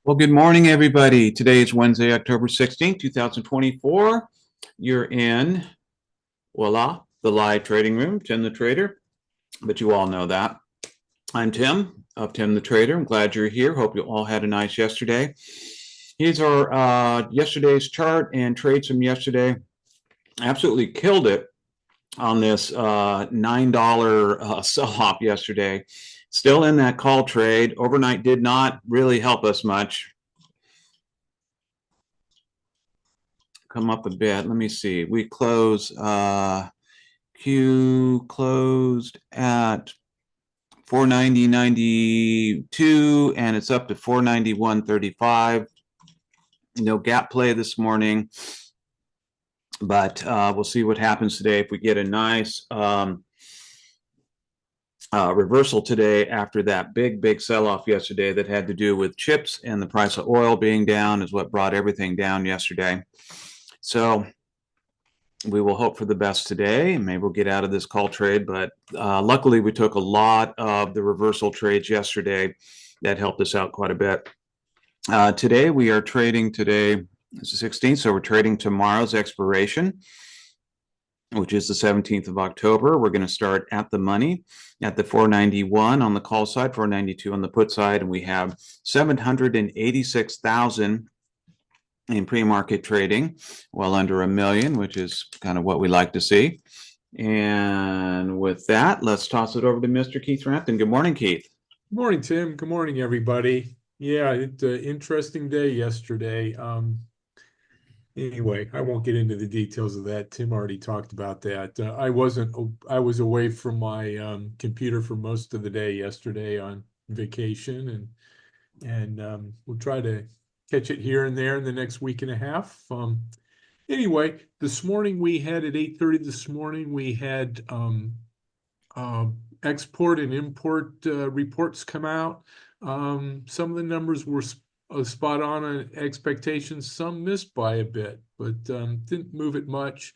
Well, good morning, everybody. Today is Wednesday, October 16th, 2024. You're in, voila, the live trading room, Tim the Trader, but you all know that. I'm Tim of Tim the Trader. I'm glad you're here. Hope you all had a nice yesterday. Here's our yesterday's chart and trades from yesterday. Absolutely killed it on this $9 sell-off yesterday. Still in that call trade. Overnight did not really help us much. Come up a bit. Let me see. We close Q closed at 490.92 and it's up to 491.35. No gap play this morning, but we'll see what happens today. If we get a nice reversal today after that big sell-off yesterday that had to do with chips and the price of oil being down is what brought everything down yesterday. So we will hope for the best today. Maybe we'll get out of this call trade, but luckily we took a lot of the reversal trades yesterday. That helped us out quite a bit. Today we are trading, today is the 16th, so we're trading tomorrow's expiration, which is the 17th of October. We're going to start at the money at the 491 on the call side, 492 on the put side, and we have 786,000 in pre-market trading, well under 1 million, which is kind of what we like to see. And with that, let's toss it over to Mr. Keith Rampton. Good morning, Keith. Good morning, Tim. Good morning, everybody. Yeah, it's an interesting day yesterday. Anyway, I won't get into the details of that. Tim already talked about that. I was away from my computer for most of the day yesterday on vacation, and we'll try to catch it here and there in the next week and a half. Anyway, this morning we had at 8:30 this morning, we had export and import reports come out. Some of the numbers were spot on expectations. Some missed by a bit, but didn't move it much.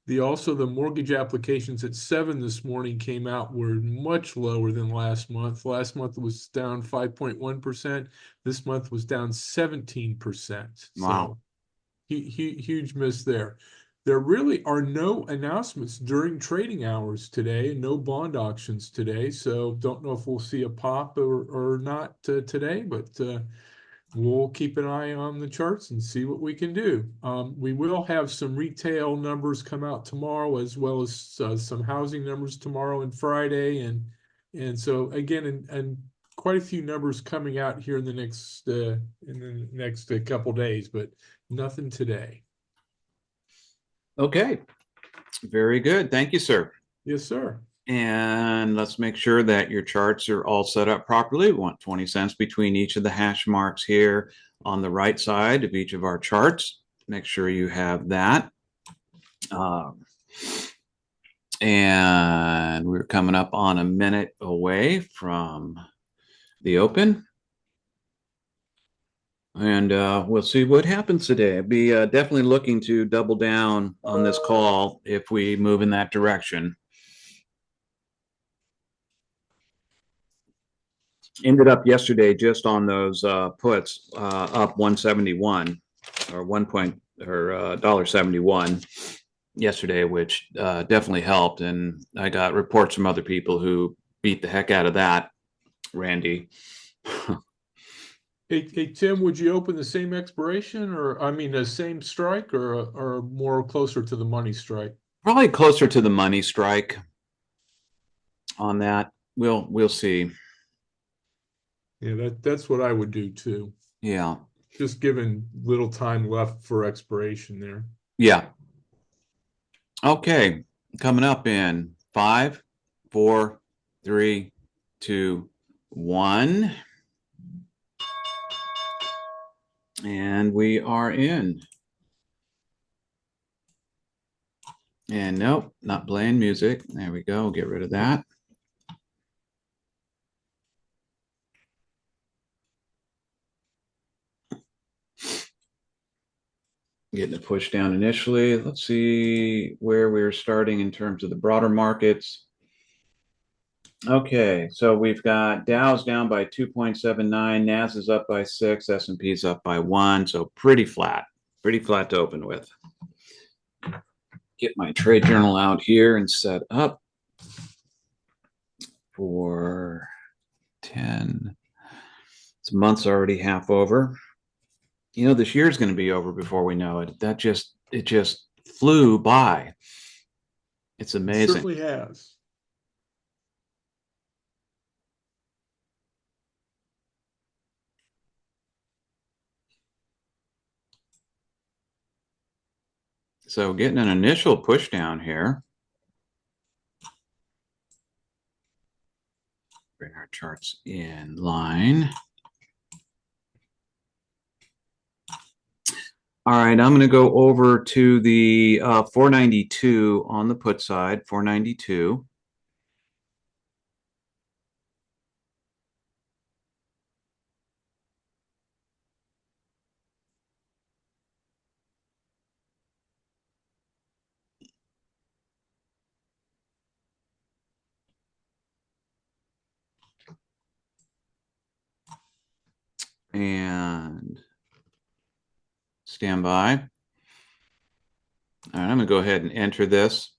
The mortgage applications at 7 this morning came out were much lower than last month. Last month was down 5.1%. This month was down 17%. Wow. So huge miss there. There really are no announcements during trading hours today, no bond auctions today. So don't know if we'll see a pop or not today, but we'll keep an eye on the charts and see what we can do. We will have some retail numbers come out tomorrow, as well as some housing numbers tomorrow and Friday, and so again, and quite a few numbers coming out here in the next couple days, but nothing today. Okay, very good. Thank you, sir. Yes, sir. And let's make sure that your charts are all set up properly. We want 20 cents between each of the hash marks here on the right side of each of our charts. Make sure you have that. And we're coming up on a minute away from the open. And we'll see what happens today. I'll be definitely looking to double down on this call if we move in that direction. Ended up yesterday just on those puts up 171 or $1.71 yesterday, which definitely helped. And I got reports from other people who beat the heck out of that, Randy. Hey, Tim, would you open the same expiration, or I mean the same strike, or more closer to the money strike? Probably closer to the money strike on that. We'll see. Yeah, that's what I would do too. Yeah. Just given little time left for expiration there. Yeah. Okay. Coming up in 5, 4, 3, 2, 1. And we are in. And nope, not playing music. There we go. Get rid of that. Getting a push down initially. Let's see where we're starting in terms of the broader markets. Okay, so we've got Dow's down by 2.79, Nas is up by 6, S&P's up by 1, so pretty flat to open with. Get my trade journal out here and set up for 10. This month's already half over. You know, this year's going to be over before we know it. It just flew by. It's It amazing. certainly has. So getting an initial push down here. Bring our charts in line. All right, I'm going to go over to the 492 on the put side, 492. And stand by. All right, I'm going to go ahead and enter this.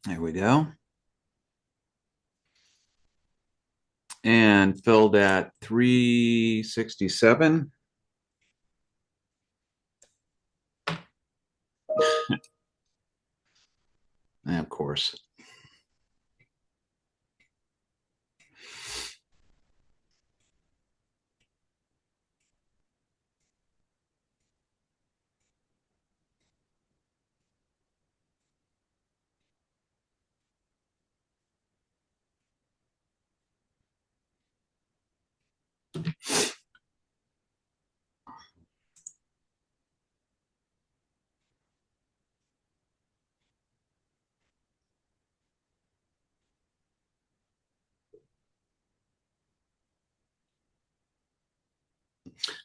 There we go. And filled at 367. And of course.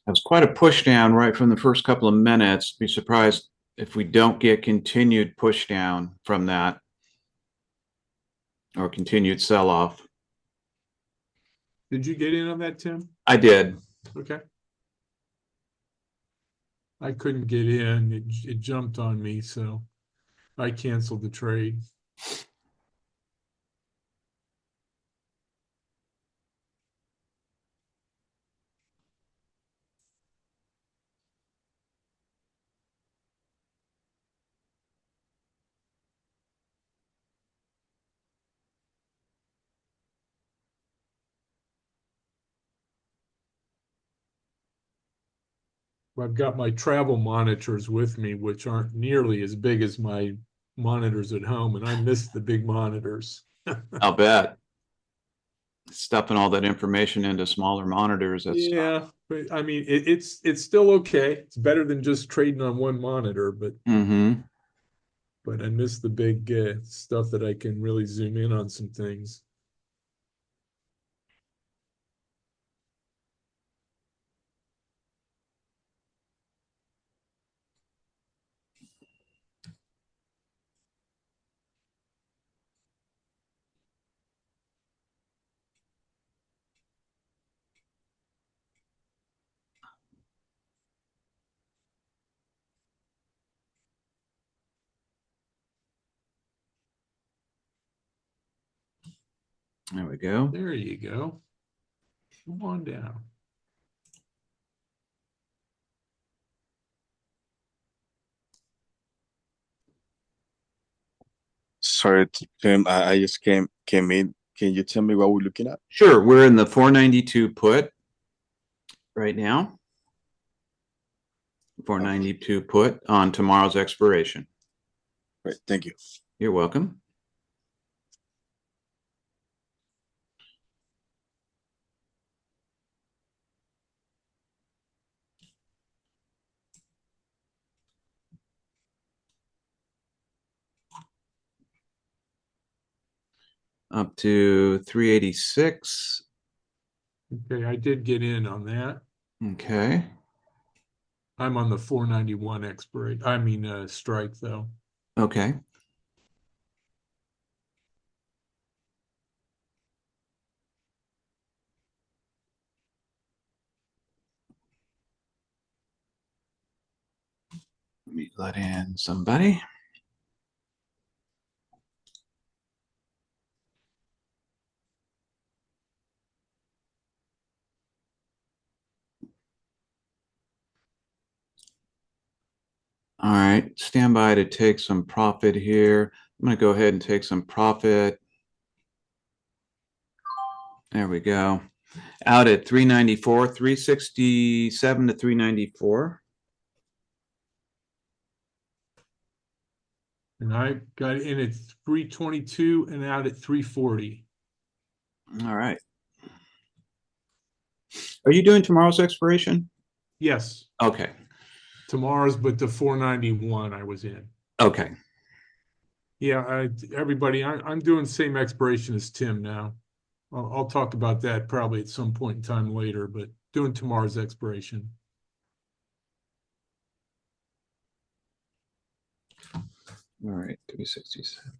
That was quite a push down right from the first couple of minutes. Be surprised if we don't get continued push down from that or continued sell off. Did you get in on that, Tim? I did. Okay. I couldn't get in. It jumped on me, so I canceled the trade. I've got my travel monitors with me, which aren't nearly as big as my monitors at home, and I miss the big monitors. I'll bet. Stuffing all that information into smaller monitors. That's Yeah, but I mean, it's still okay. It's better than just trading on one monitor, mm-hmm. but I miss the big stuff that I can really zoom in on some things. There we go. There you go. Come on down. Sorry, Tim. I just came in. Can you tell me what we're looking at? Sure. We're in the 492 put right now. 492 put on tomorrow's expiration. Right. Thank you. You're welcome. Up to 386. Okay, I did get in on that. Okay. I'm on the 491 expiration. I mean, strike though. Okay. Let me let in somebody. All right, stand by to take some profit here. I'm going to go ahead and take some profit. There we go. Out at 394, 367 to 394. And I got in at 322 and out at 340. All right. Are you doing tomorrow's expiration? Yes, Okay. tomorrow's, but the 491 I was in. Okay. Yeah, everybody, I'm doing same expiration as Tim now. I'll talk about that probably at some point in time later, but doing tomorrow's expiration. All right. 367.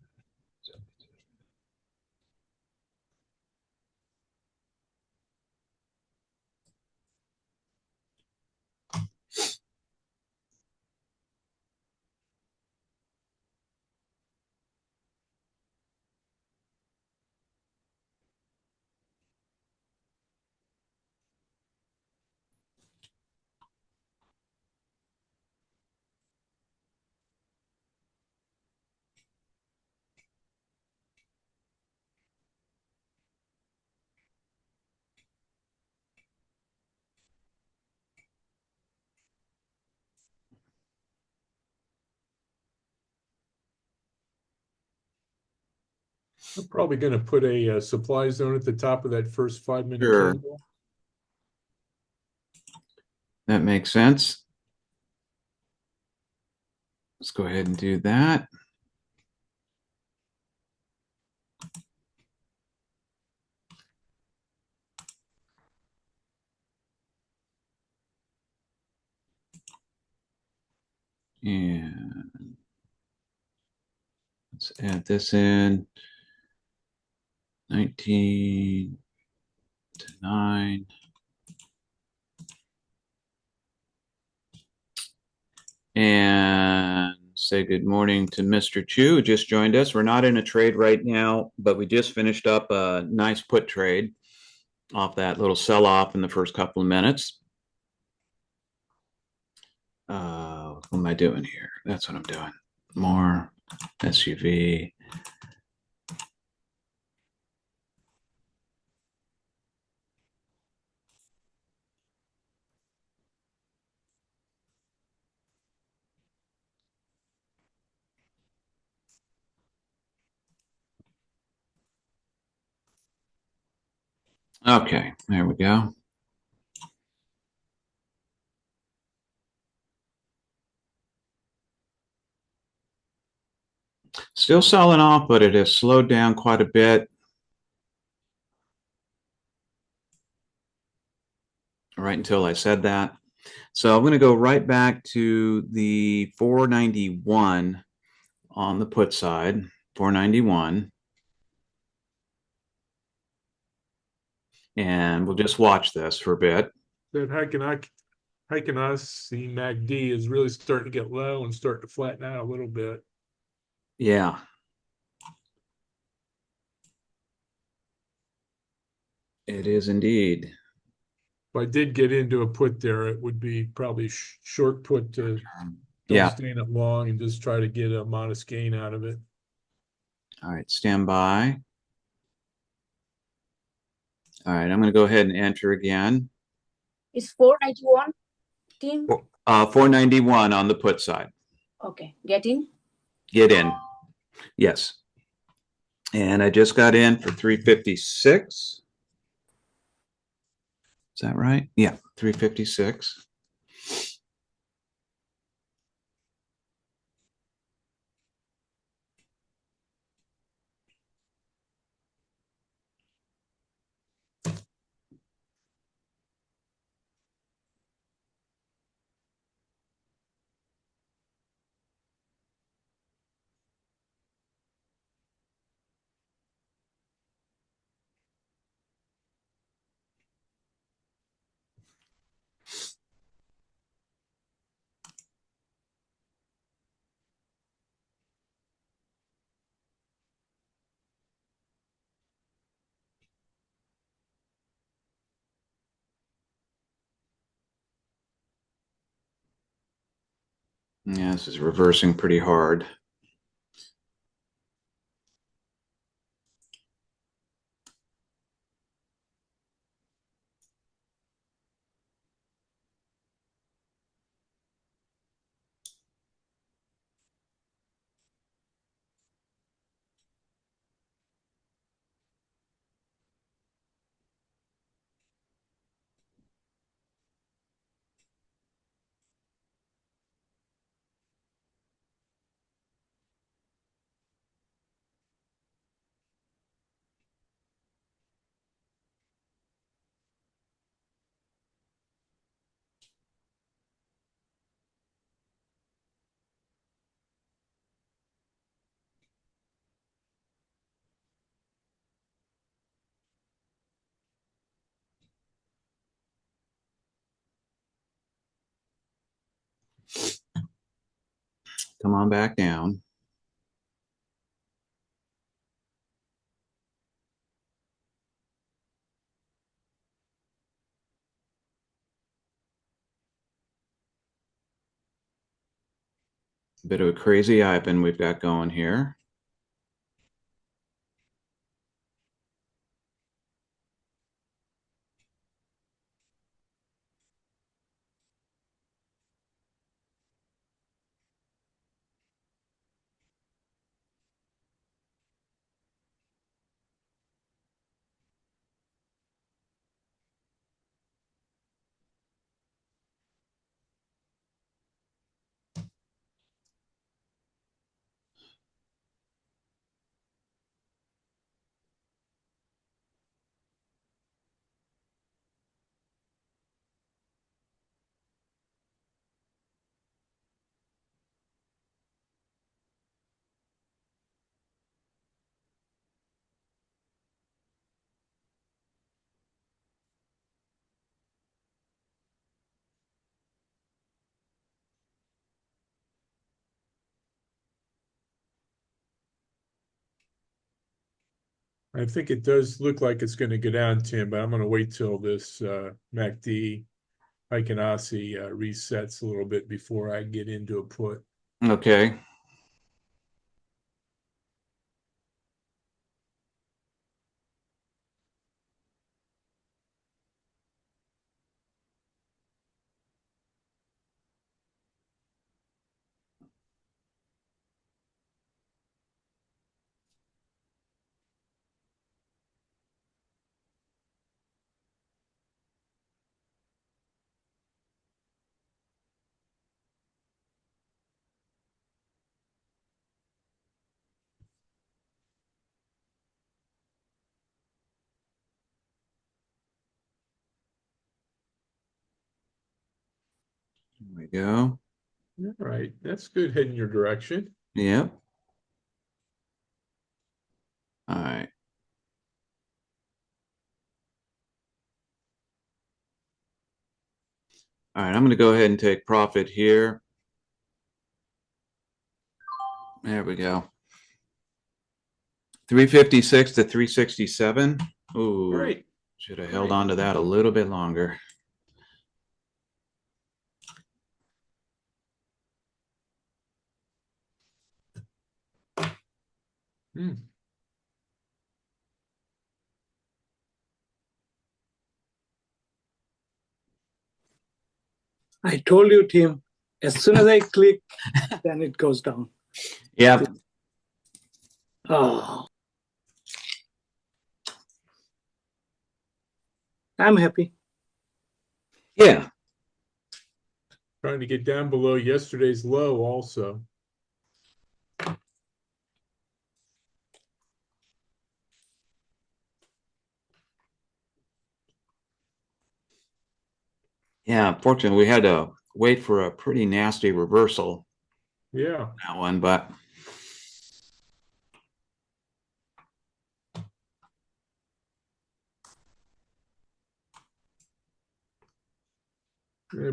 I'm probably going to put a supply zone at the top of that first 5-minute Sure. candle. That makes sense. Let's go ahead and do that. And let's add this in. 19 to 9. And say good morning to Mr. Chu, who just joined us. We're not in a trade right now, but we just finished up a nice put trade off that little sell-off in the first couple of minutes. What am I doing here? That's what I'm doing. More SUV. Okay, there we go. Still selling off, but it has slowed down quite a bit. Right until I said that. So I'm going to go right back to the 491 on the put side, 491. And we'll just watch this for a bit. That hiking us see MACD is really starting to get low and start to flatten out a little bit. Yeah. It is indeed. If I did get into a put there, it would be probably short put to don't Yeah. stay in it long and just try to get a modest gain out of it. All right, stand by. All right, I'm going to go ahead and enter again. It's 491, Tim? 491 on the put side. Okay, get in. Get in. Yes. And I just got in for 356. Is that right? Yeah, 356. Yeah, this is reversing pretty hard. Come on back down. Bit of a crazy IPN we've got going here. I think it does look like it's going to go down, Tim, but I'm going to wait till this MACD Heiken-Aussie resets a little bit before I get into a put. Okay. There we go. All right, that's good, heading your direction. Yep. All right. All right, I'm going to go ahead and take profit here. There we go. 356 to 367. Ooh, Great. should have held on to that a little bit longer. Hmm. I told you, Tim, as soon as I click, then it goes down. Yep. Oh, I'm happy. Yeah. Trying to get down below yesterday's low also. Yeah. Unfortunately, we had to wait for a pretty nasty reversal. Yeah. That one, but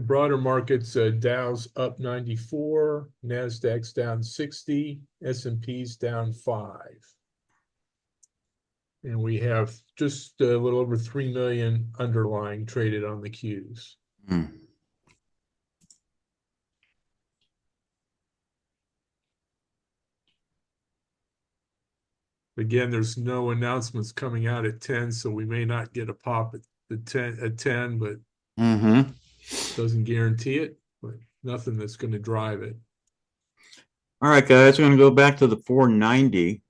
Broader markets, Dow's up 94, NASDAQ's down 60, S&P's down 5. And we have just a little over 3 million underlying traded on the Qs. hmm. Again, there's no announcements coming out at 10, so we may not get a pop at the 10, but Mm-hmm. doesn't guarantee it, but nothing that's going to drive it. All right, guys, we're going to go back to the 490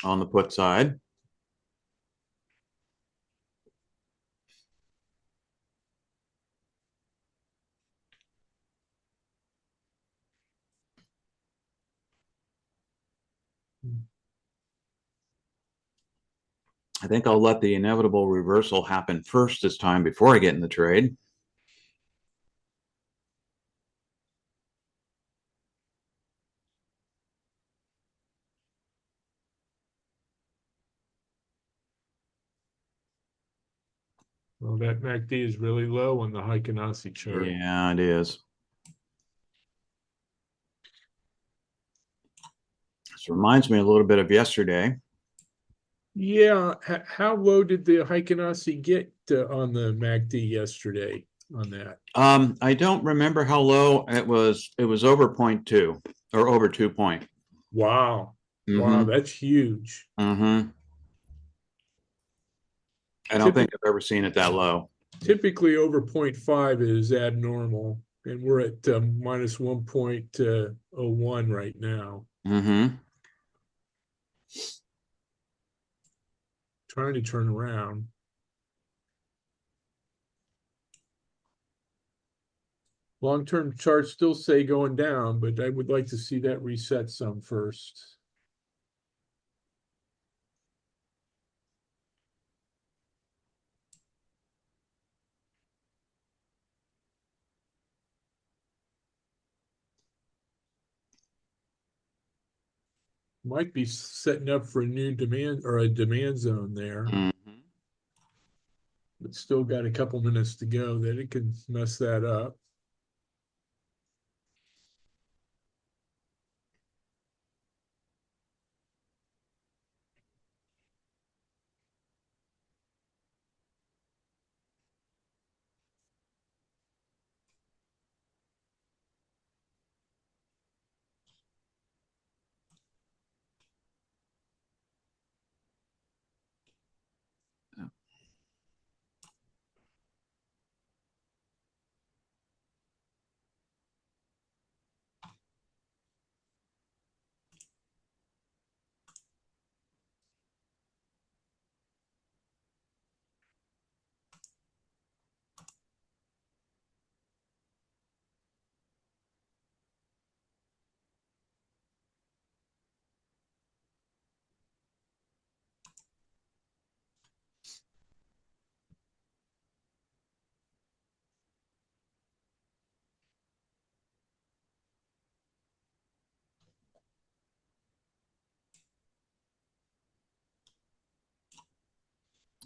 on the put side. I think I'll let the inevitable reversal happen first this time before I get in the trade. Well, that MACD is really low on the Heikenasi chart. Yeah, it is. This reminds me a little bit of yesterday. Yeah, how low did the Heikenasi get on the MACD yesterday on that? I don't remember how low it was. It was over 0.2 or over 2 point. Wow. Wow, that's huge. Mm-hmm. I don't think I've ever seen it that low. Typically over 0.5 is abnormal, and we're at minus 1.01 right now. Mm-hmm. Trying to turn around. Long-term charts still say going down, but I would like to see that reset some first. Might be setting up for a new demand or a demand zone there, Mm-hmm. but still got a couple minutes to go. Then it can mess that up.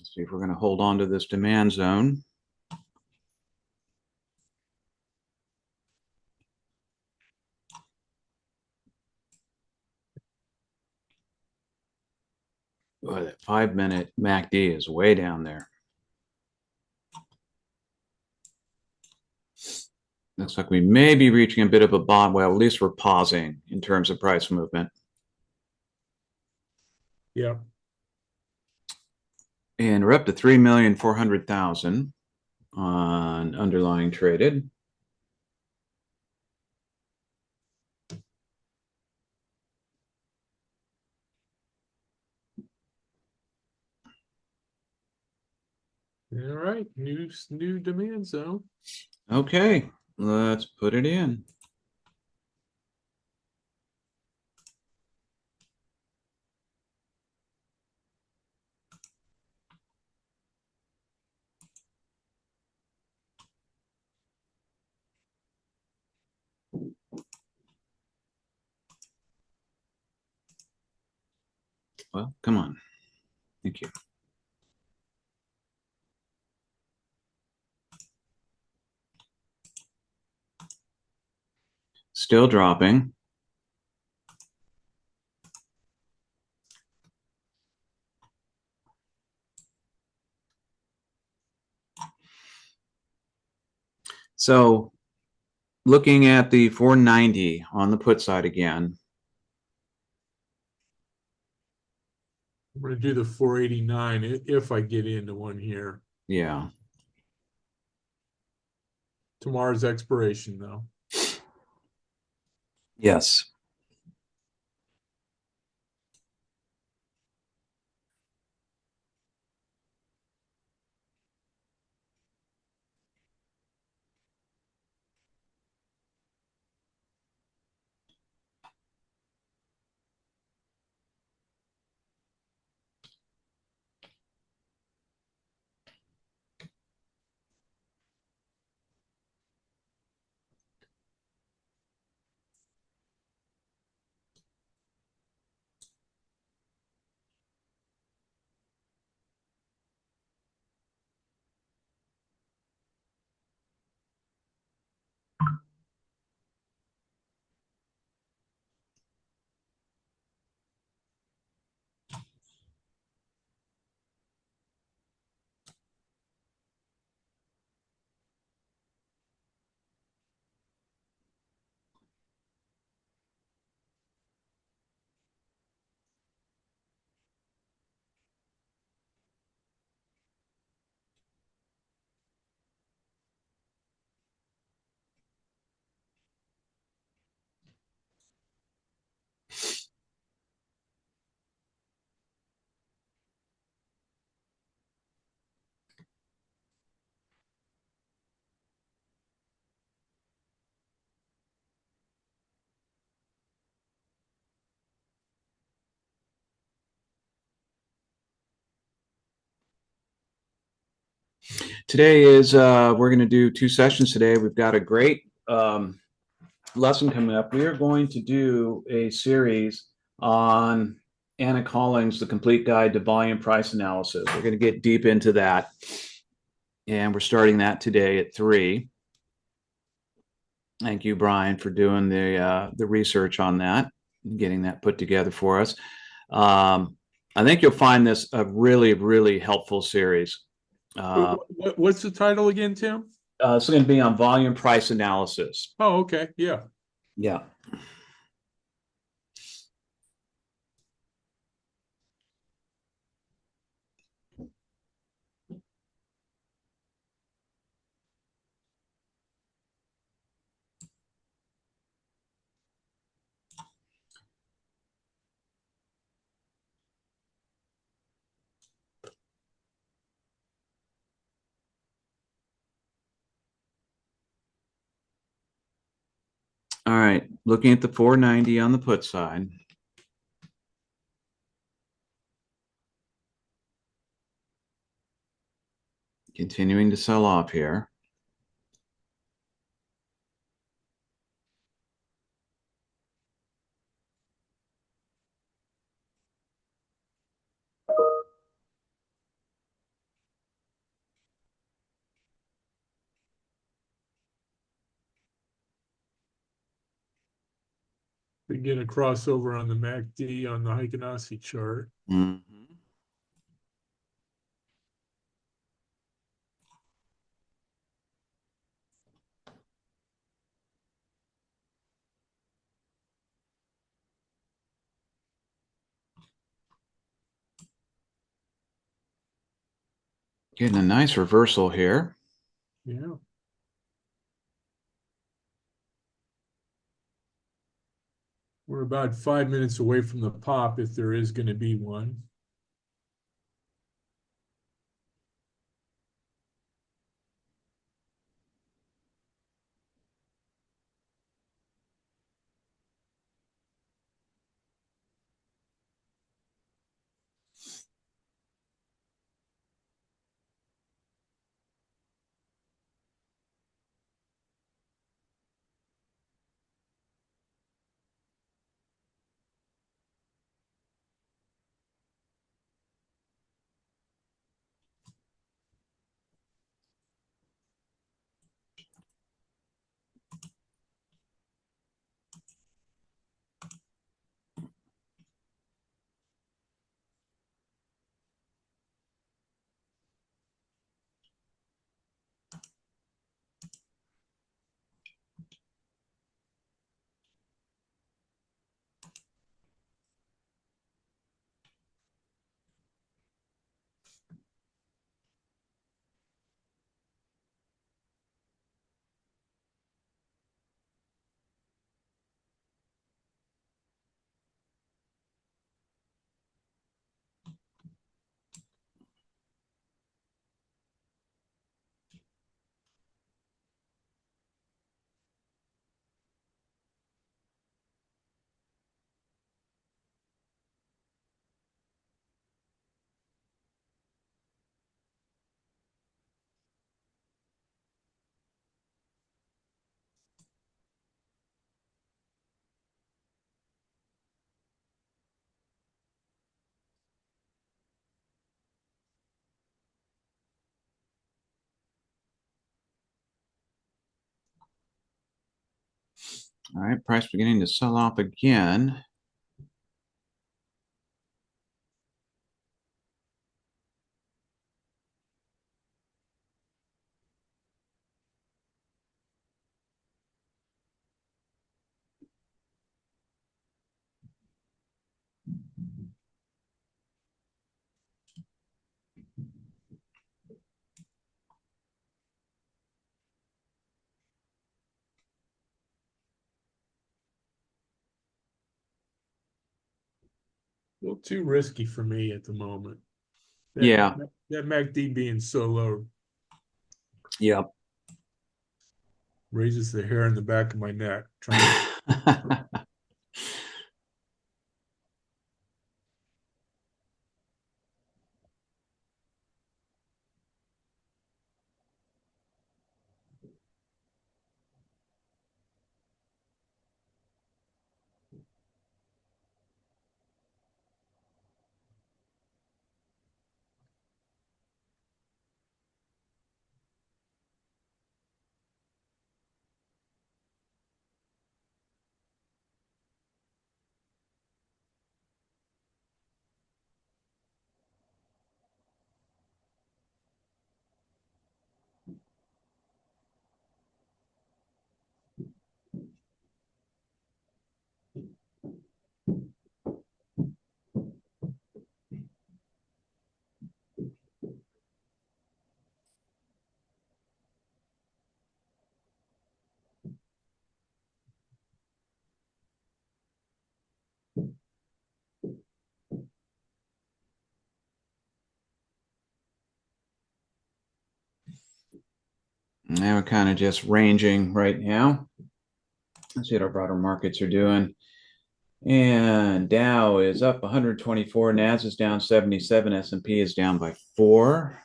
Let's see if we're going to hold on to this demand zone. Boy, that 5-minute MACD is way down there. Looks like we may be reaching a bit of a bottom. Well, at least we're pausing in terms of price movement. Yeah. And we're up to 3,400,000 on underlying traded. All right. New demand zone. Okay, let's put it in. Well, come on. Thank you. Still dropping. So looking at the 490 on the put side again. I'm going to do the 489 if I get into one here. Yeah. Tomorrow's expiration, though. Yes. Today is we're going to do 2 sessions today. We've got a great lesson coming up. We are going to do a series on Anna Collins' The Complete Guide to Volume Price Analysis. We're going to get deep into that, and we're starting that today at 3. Thank you, Brian, for doing the research on that, getting that put together for us. I think you'll find this a really, really helpful series. What's the title again, Tim? It's going to be on volume price analysis. Oh, okay. Yeah. Yeah. All right, looking at the 490 on the put side. Continuing to sell off here. We get a crossover on the MACD on the Heikenasi chart. Mhm. Getting a nice reversal here. Yeah. We're about 5 minutes away from the pop if there is going to be one. All right, price beginning to sell off again. A little too risky for me at the moment. Yeah. That MACD being so low Yep. raises the hair on the back of my neck. Trying to Now we're kind of just ranging right now. Let's see what our broader markets are doing. And Dow is up 124, Nas is down 77, S&P is down by 4.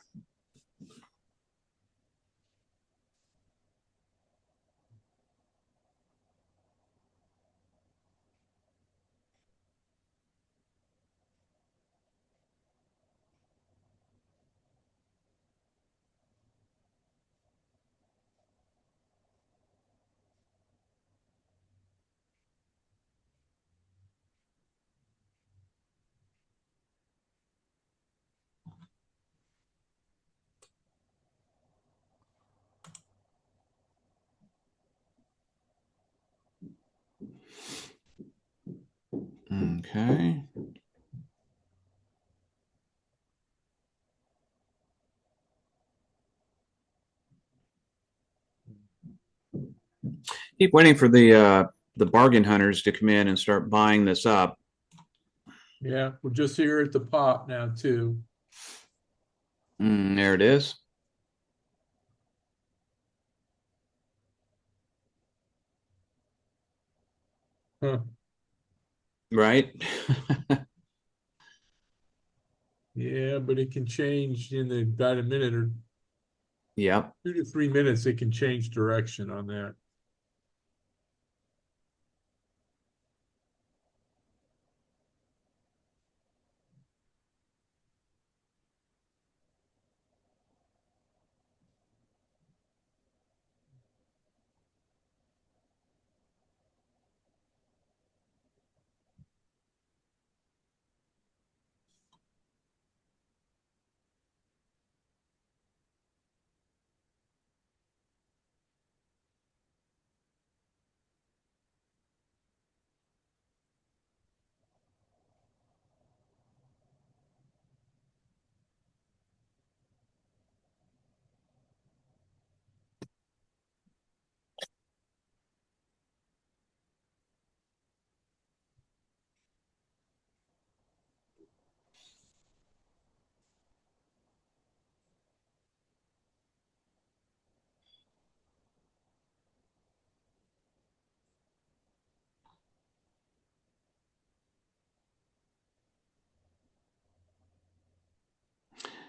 Okay. Keep waiting for the bargain hunters to come in and start buying this up. Yeah, we're just here at the pop now too. There it is. Huh. Right? Yeah, but it can change in about a minute or Yep. 2 to 3 minutes. It can change direction on that.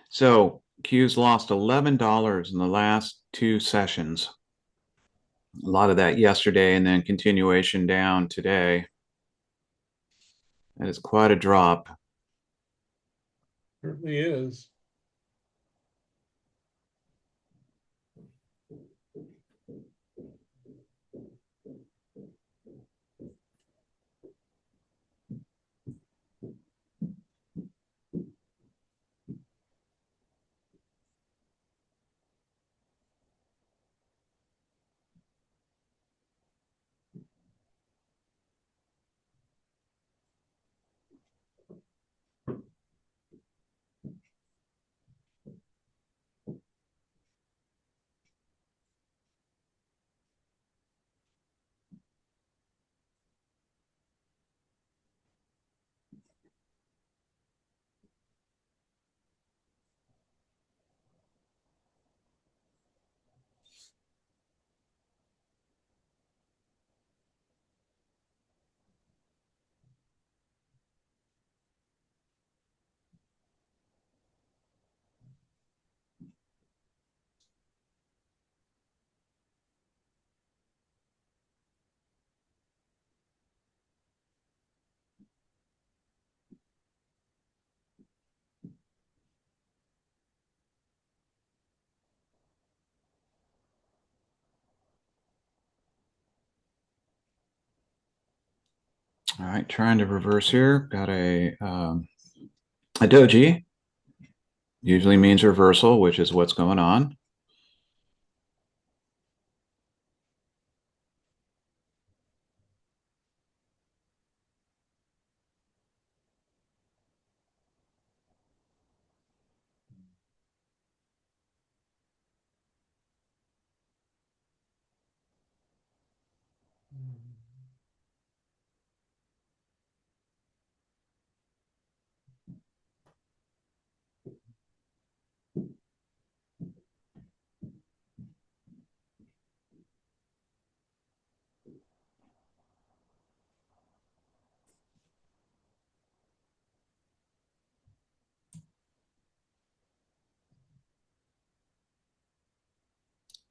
So Q's lost $11 in the last 2 sessions. A lot of that yesterday and then continuation down today. That is quite a drop. Certainly is. All right, trying to reverse here. Got a doji. Usually means reversal, which is what's going on.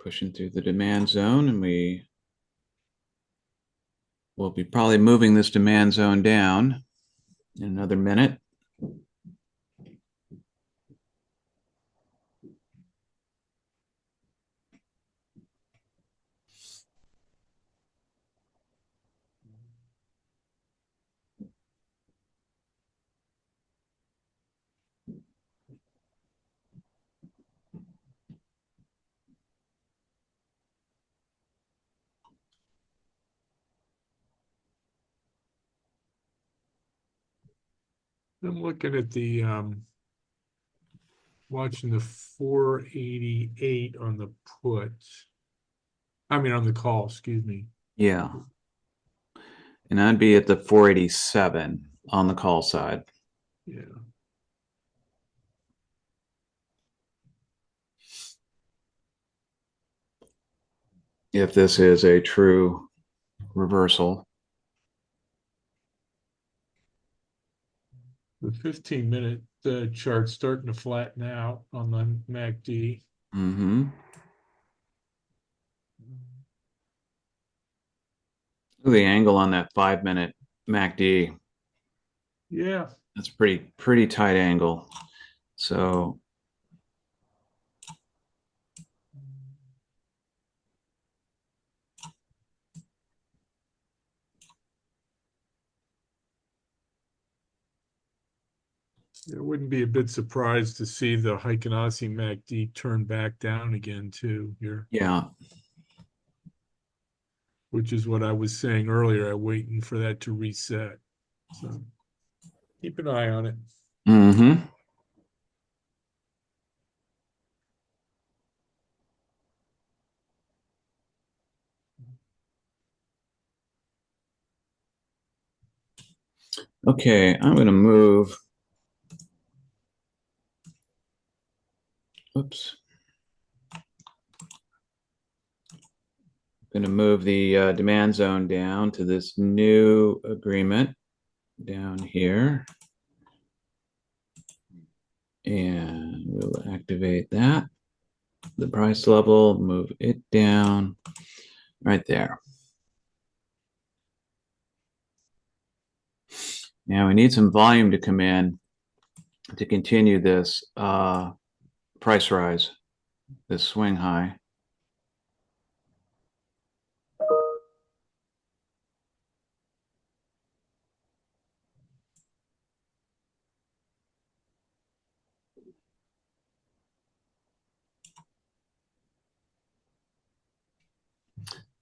Pushing through the demand zone, and we will be probably moving this demand zone down in another minute. I'm looking at the watching the 488 on the put. I mean on the call, excuse me. Yeah. And I'd be at the 487 on the call side. Yeah. If this is a true reversal. The 15-minute chart starting to flatten out on the MACD. Mm-hmm. The angle on that 5-minute MACD. Yeah. That's pretty tight angle. So I wouldn't be a bit surprised to see the Heiken MACD turn back down again too here, yeah. which is what I was saying earlier. I'm waiting for that to reset. So keep an eye on it. Mm-hmm. Okay, I'm going to move. Oops. Going to move the demand zone down to this new agreement down here. And we'll activate that. The price level, move it down right there. Now we need some volume to come in to continue this price rise, this swing high.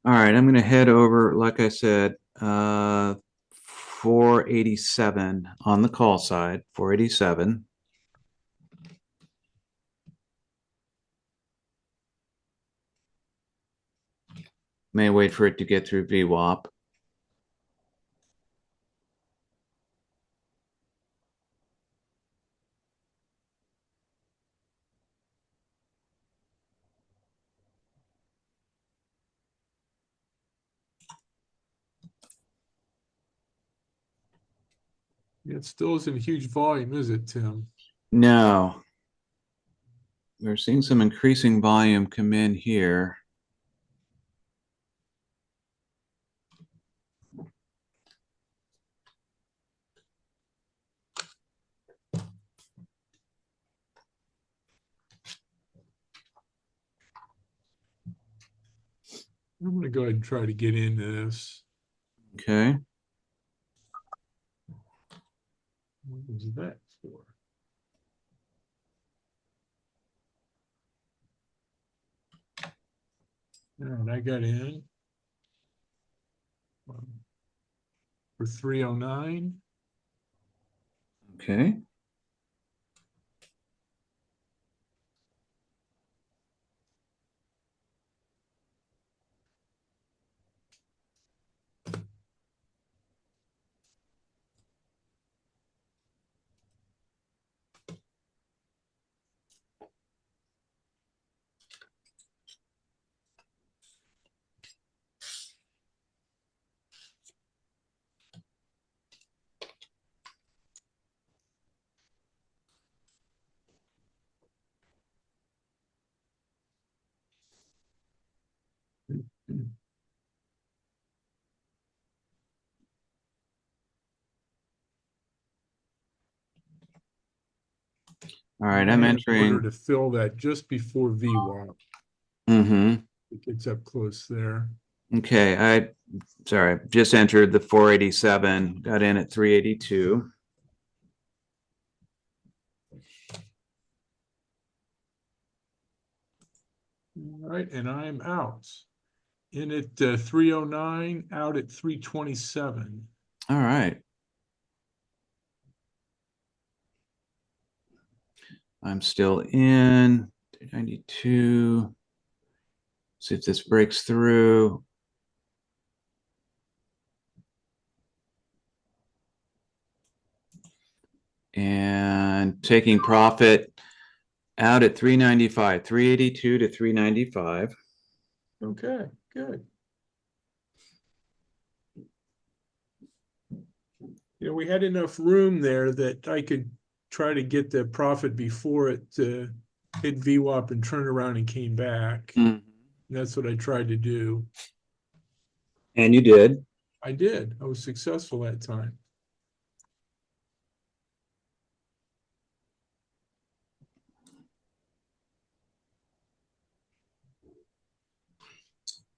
All right, I'm going to head over, like I said, 487 on the call side, 487. May wait for it to get through VWAP. It still isn't huge volume, is it, Tim? No, we're seeing some increasing volume come in here. I'm going to go ahead and try to get into this. Okay. What was that for? All right, I got in for 309. Okay. All right, I'm In order entering. to fill that just before VWAP. Mm-hmm. It gets up close there. Okay, sorry, just entered the 487, got in at 382. All right, and I'm out. In at 309, out at 327. All right. I'm still in 392. See if this breaks through. And taking profit out at 395, 382 to 395. Okay, good. We had enough room there that I could try to get the profit before it hit VWAP and turned around and came back. Mm. That's what I tried to do. And you did. I did. I was successful that time.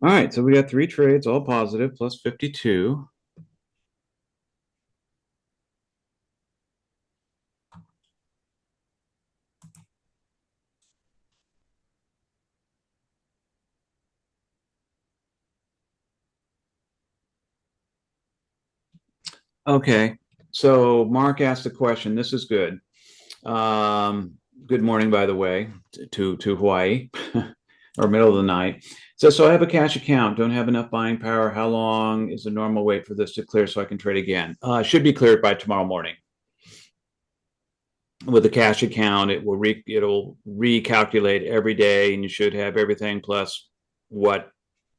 All right, so we got 3 trades, all positive, plus 52. Okay, so Mark asked a question. This is good. Good morning, by the way, to Hawaii, or middle of the night. So I have a cash account, don't have enough buying power. How long is the normal wait for this to clear so I can trade again? Should be cleared by tomorrow morning. With a cash account, it'll recalculate every day, and you should have everything plus what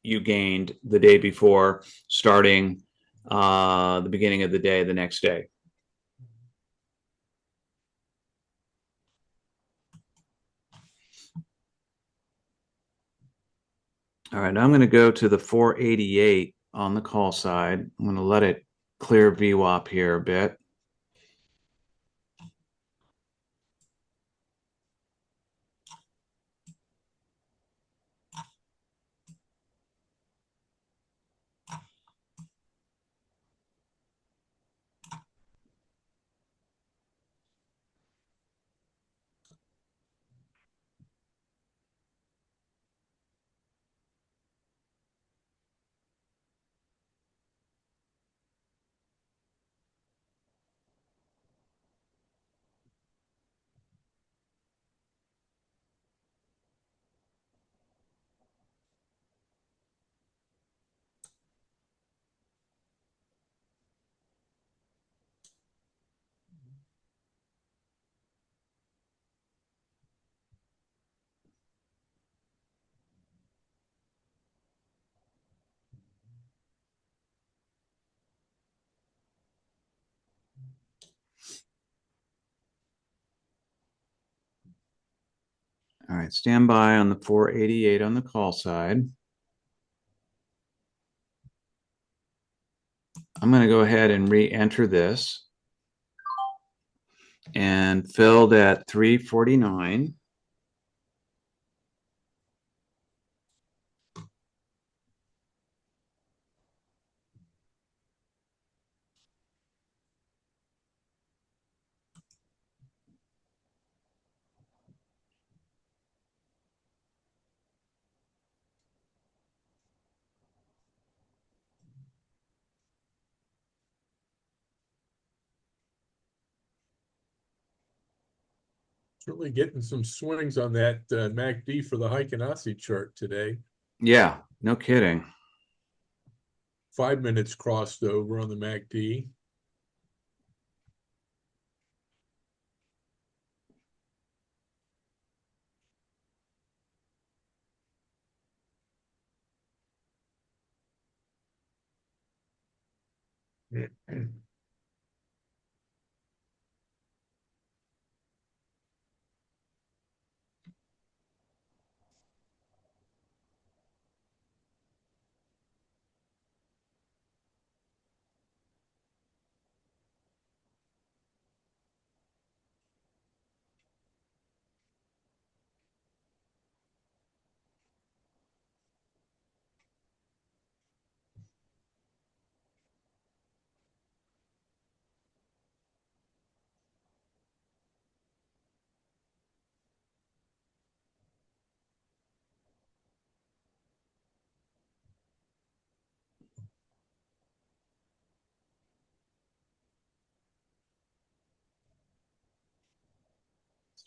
you gained the day before, starting the beginning of the day the next day. All right, I'm going to go to the 488 on the call side. I'm going to let it clear VWAP here a bit. All right, stand by on the 488 on the call side. I'm going to go ahead and re-enter this and filled at 349. Certainly getting some swings on that MACD for the Heikin-Aussie chart today. Yeah, no kidding. 5 minutes crossed over on the MACD.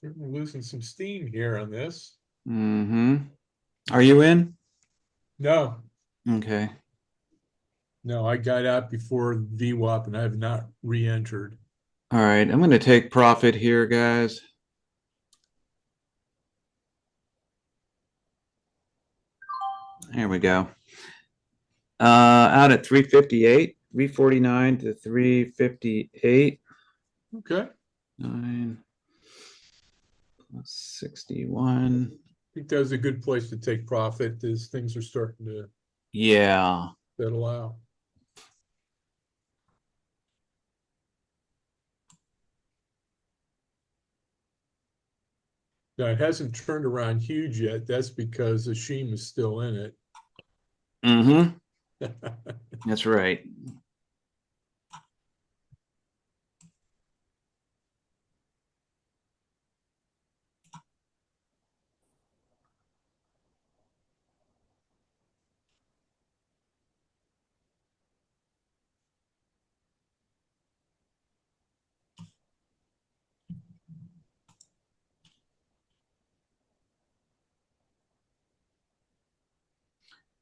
Certainly losing some steam here on this. Mm-hmm. Are you in? No, Okay. no, I got out before VWAP and I have not re-entered. All right. I'm going to take profit here, guys. There we go. Out at 358, 349 to 358. Okay. 9 plus 61. I think that was a good place to take profit as things are starting to Yeah. settle out. Now, it hasn't turned around huge yet. That's because Ashim is still in it. Mm-hmm. That's right.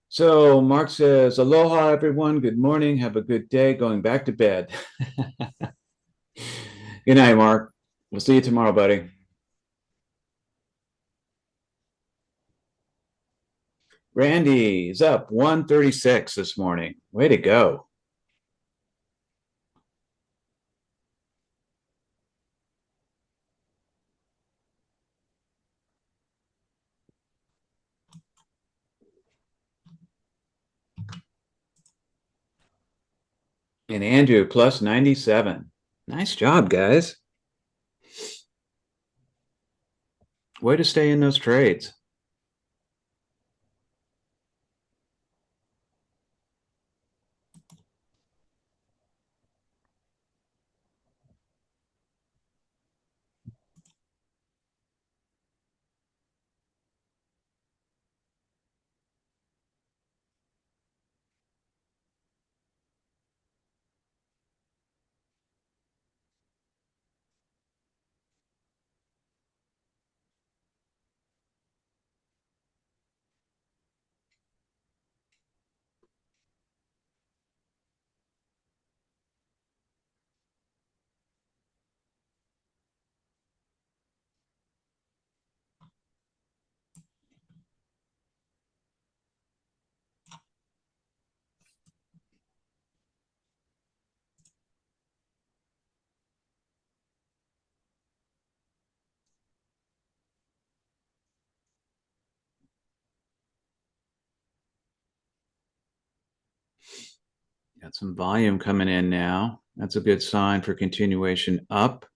So Mark says, aloha, everyone. Good morning. Have a good day. Going back to bed. Good night, Mark. We'll see you tomorrow, buddy. Randy's up 136 this morning. Way to go. And Andrew plus 97. Nice job, guys. Way to stay in those trades. Got some volume coming in now. That's a good sign for continuation up.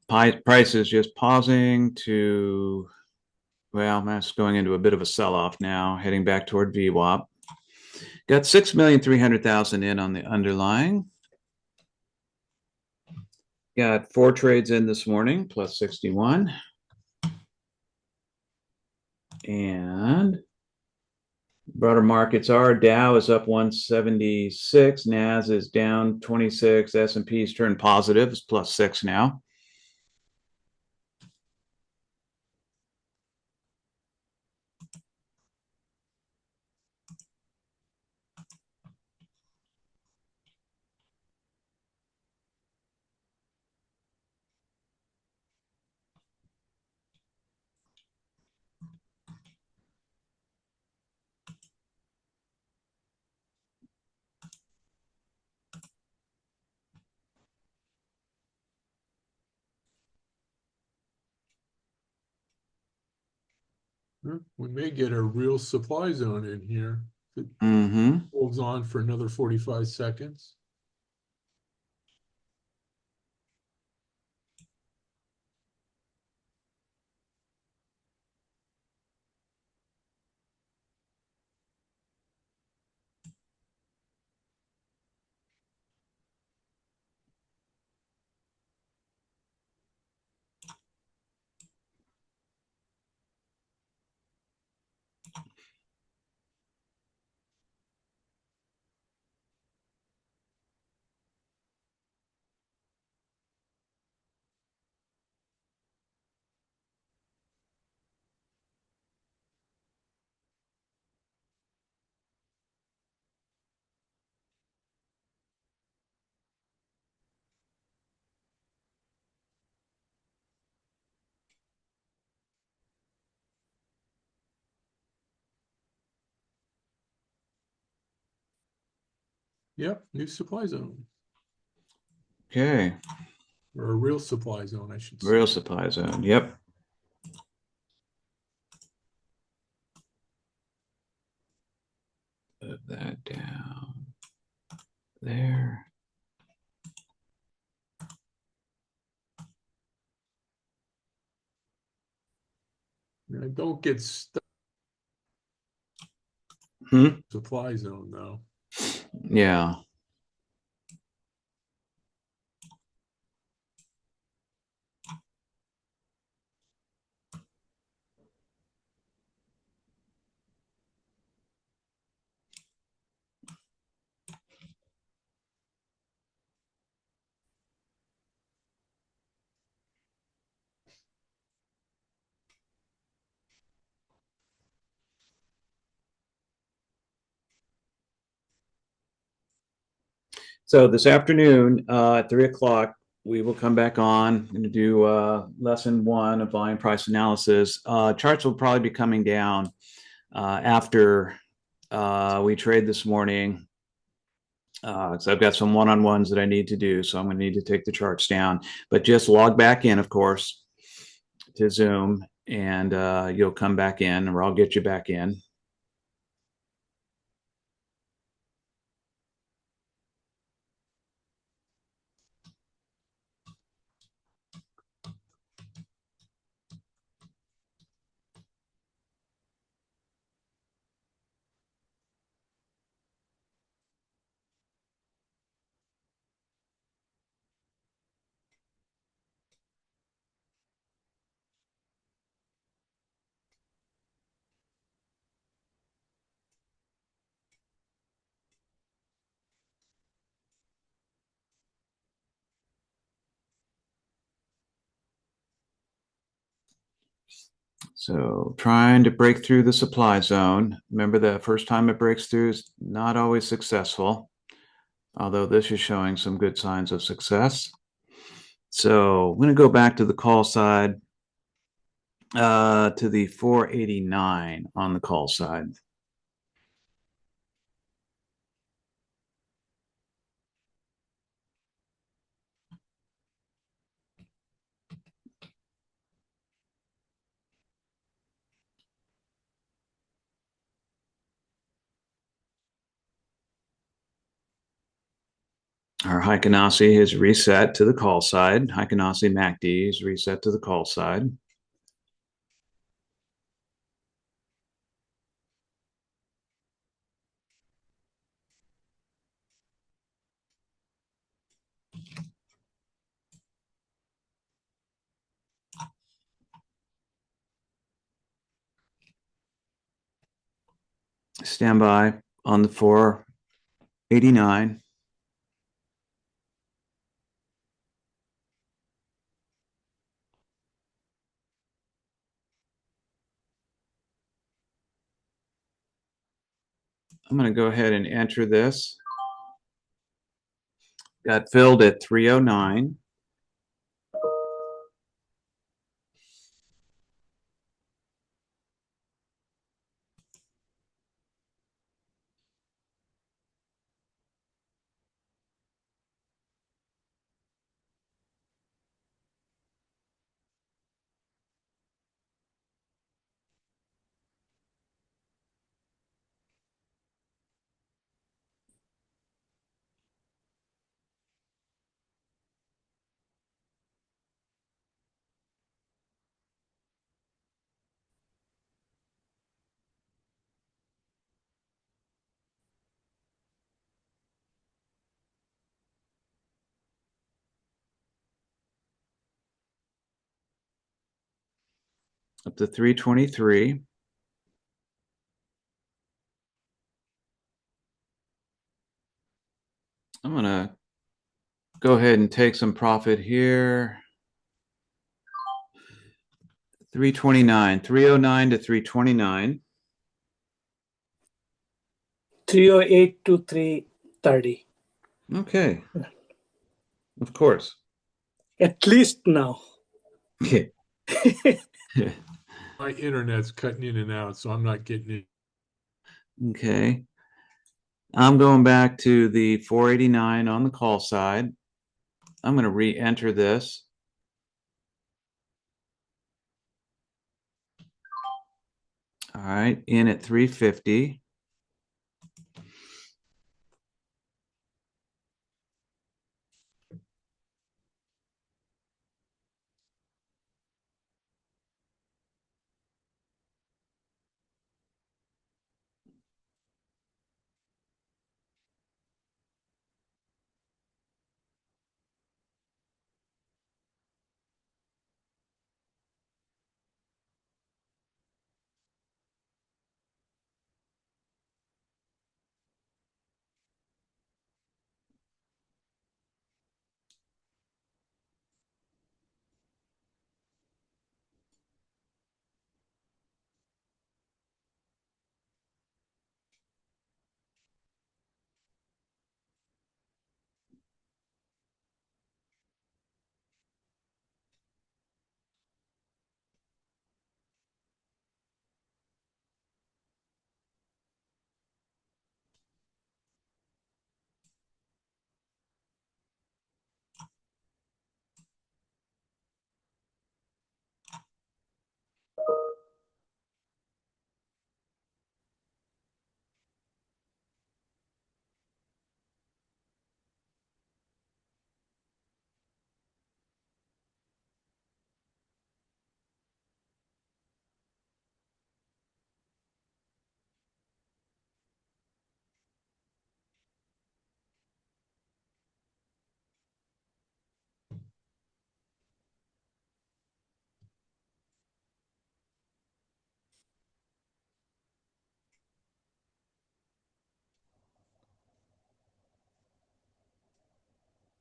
Price is just pausing to, well, that's going into a bit of a sell-off now, heading back toward VWAP. Got 6,300,000 in on the underlying. Got 4 trades in this morning, plus 61. And broader markets are Dow is up 176, Nas is down 26, S&P's turned positive, it's +6 now. We may get a real supply zone in here. If it Mm-hmm. holds on for another 45 seconds. Yep, new supply zone, Okay, or a real supply zone, I should say. real supply zone, yep. Move that down there. Don't get stuck Hmm? supply zone though. Yeah. So this afternoon at 3 o'clock, we will come back on. I'm going to do lesson 1 of volume price analysis. Charts will probably be coming down after we trade this morning. So I've got some one-on-ones that I need to do, so I'm going to need to take the charts down. But just log back in, of course, to Zoom, and you'll come back in, or I'll get you back in. So trying to break through the supply zone. Remember, the first time it breaks through is not always successful, although this is showing some good signs of success. So I'm going to go back to the call side, to the 489 on the call side. Our Heikenase is reset to the call side. Heikenase MACD is reset to the call side. Stand by on the 489. I'm going to go ahead and enter this. Got filled at 309. Up to 323. I'm going to go ahead and take some profit here. 329, 309 to 329. 308 to 330. Okay. Of course. At least now. Okay. My internet's cutting in and out, so I'm not getting it. Okay. I'm going back to the 489 on the call side. I'm going to re-enter this. All right, in at 350.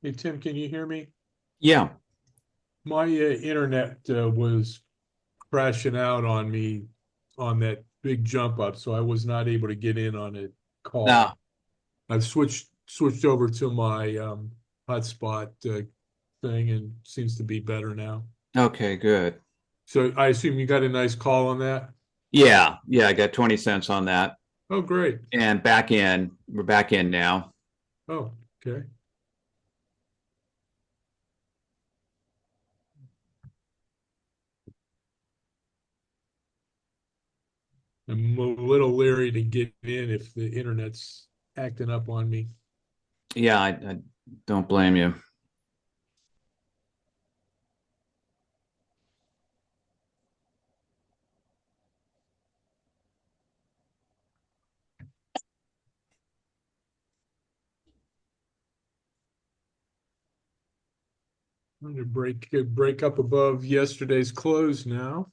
Hey, Tim, can you hear me? Yeah. My internet was crashing out on me on that big jump up, so I was not able to get in on a call. No. I've switched over to my hotspot thing, and seems to be better now. Okay, good. So I assume you got a nice call on that? Yeah, I got 20 cents on that. Oh, great. And back in. We're back in now. Oh, okay. I'm a little leery to get in if the internet's acting up on me. Yeah, I don't blame you. I'm going to break up above yesterday's close now.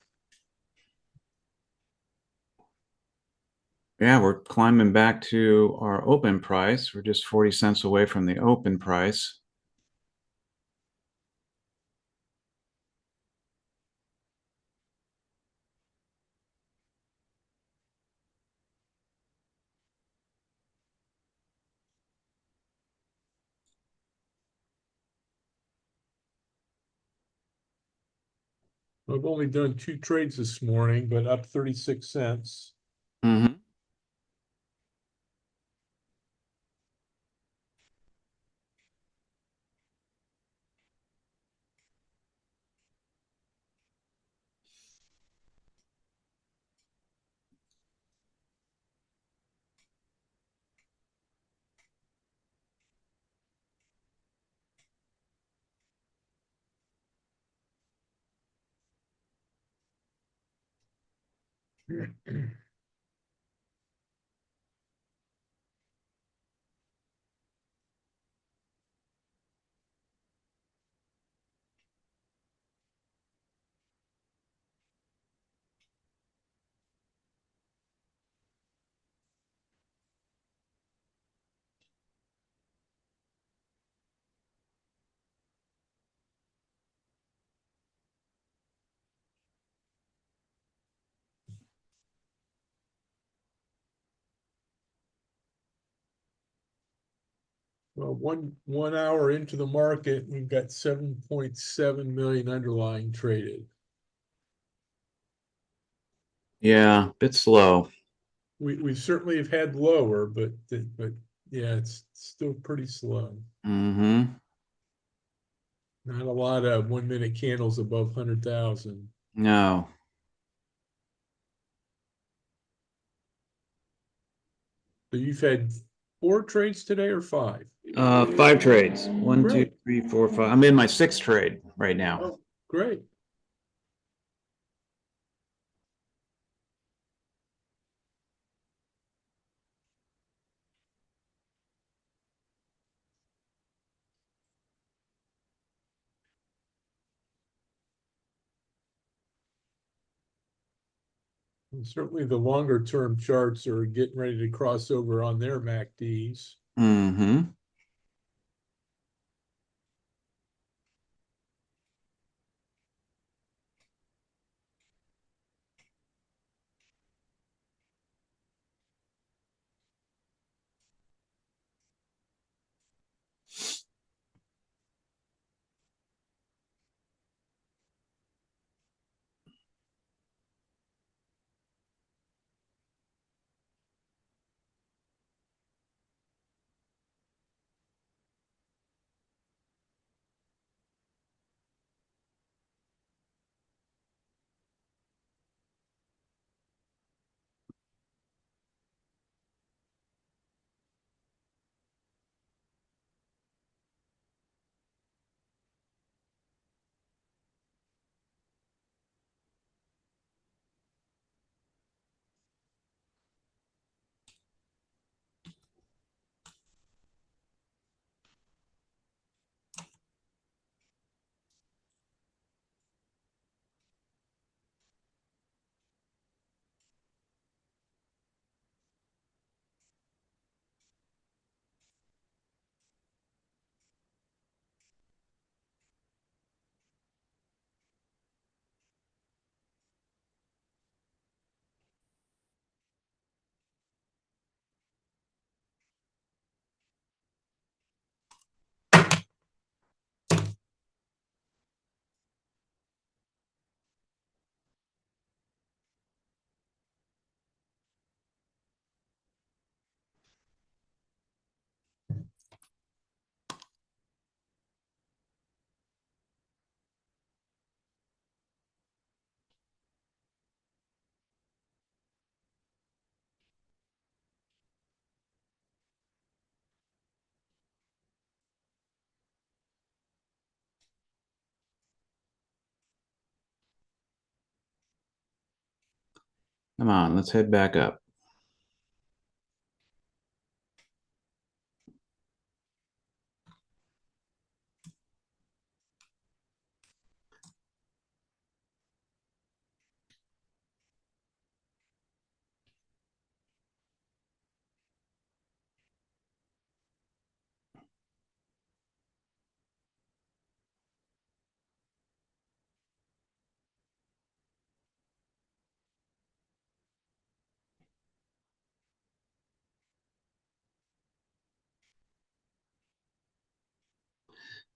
Yeah, we're climbing back to our open price. We're just 40 cents away from the open price. I've only done 2 trades this morning, but up 36 cents. Mm-hmm. Well, one hour into the market, we've got 7.7 million underlying traded. Yeah, bit slow. We certainly have had lower, but yeah, it's still pretty slow. Mm-hmm. Not a lot of 1 minute candles above 100,000. No. So you've had 4 trades today or 5? 5 trades. One, two, Great. 3, 4, 5. I'm in my 6th trade right now. Oh, great. And certainly the longer term charts are getting ready to cross over on their MACDs. Mm-hmm. Come on, let's head back up.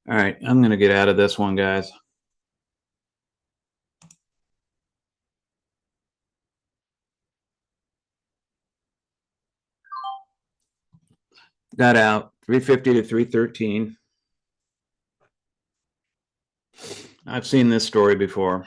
All right, I'm going to get out of this one, guys. Got out 350 to 313. I've seen this story before.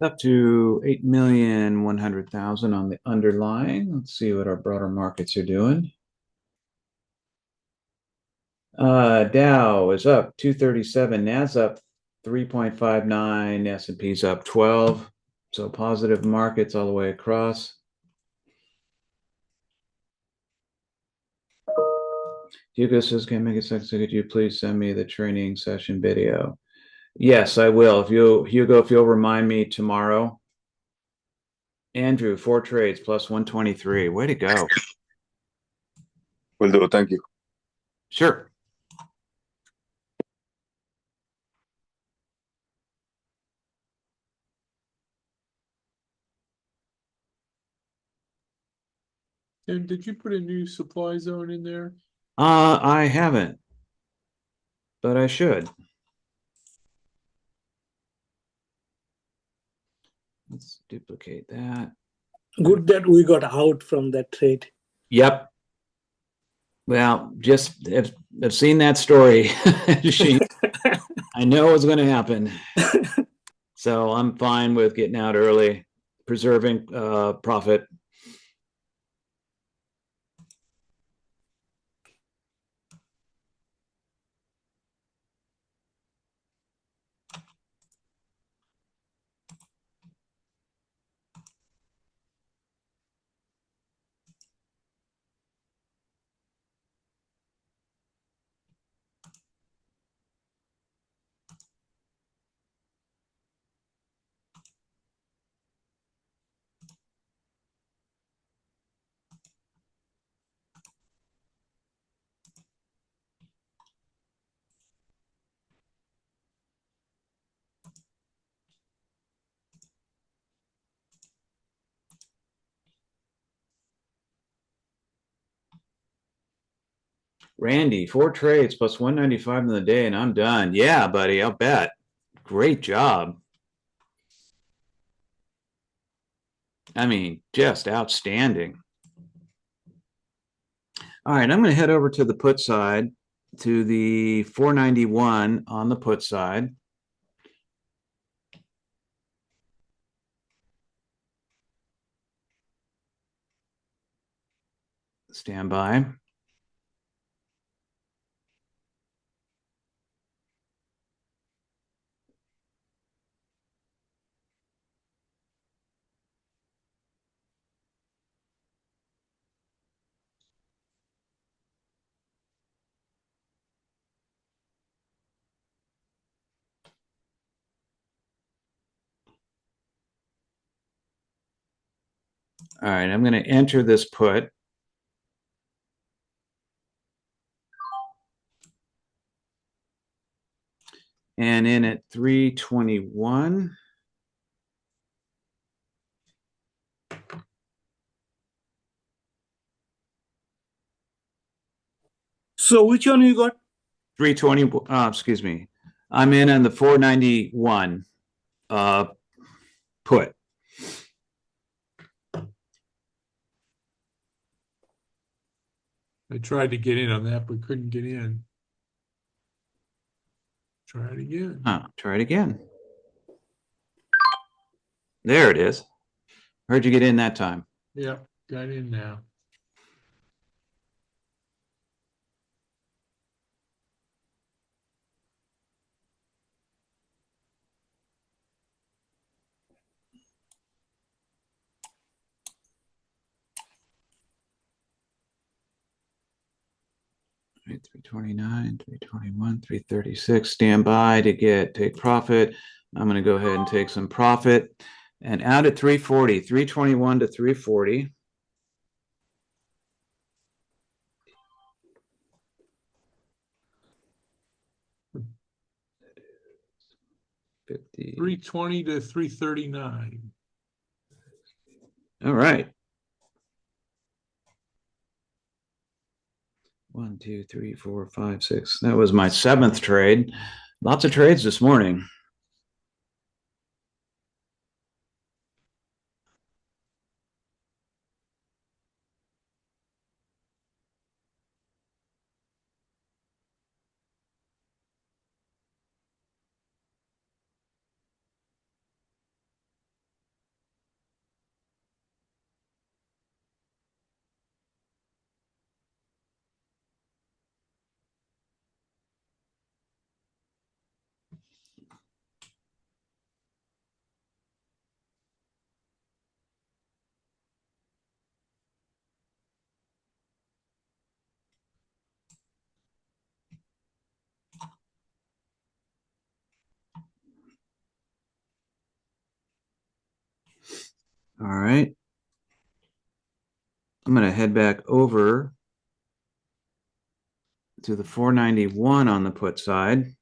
Up to 8,100,000 on the underlying. Let's see what our broader markets are doing. Dow is up 237, Nas up 3.59, S&P's up 12. So positive markets all the way across. Hugo says, "Can I make a second? Could you please send me the training session video?" Yes, I will. Hugo, if you'll remind me tomorrow. Andrew, 4 trades plus 123. Way to go. Will do. Thank you. Sure. And did you put a new supply zone in there? I haven't, but I should. Let's duplicate that. Good that we got out from that trade. Yep. Well, just have seen that story. I know what's going to happen. So I'm fine with getting out early, preserving profit. Randy, 4 trades plus 195 in the day, and I'm done. Yeah, buddy, I'll bet. Great job. I mean, just outstanding. All right, I'm going to head over to the put side, to the 491 on the put side. Stand by. All right, I'm going to enter this put. And in at 321. So which one you got? 320, excuse me. I'm in on the 491 put. I tried to get in on that, but couldn't get in. Try it again. Try it again. There it is. Heard you get in that time. Yep, got in now. Right, 329, 321, 336. Stand by to take profit. I'm going to go ahead and take some profit. And out at 340, 321 to 340. $50. 320 to 339. All right. 1, 2, 3, 4, 5, 6. That was my 7th trade. Lots of trades this morning. All right. I'm going to head back over to the 491 on the put side.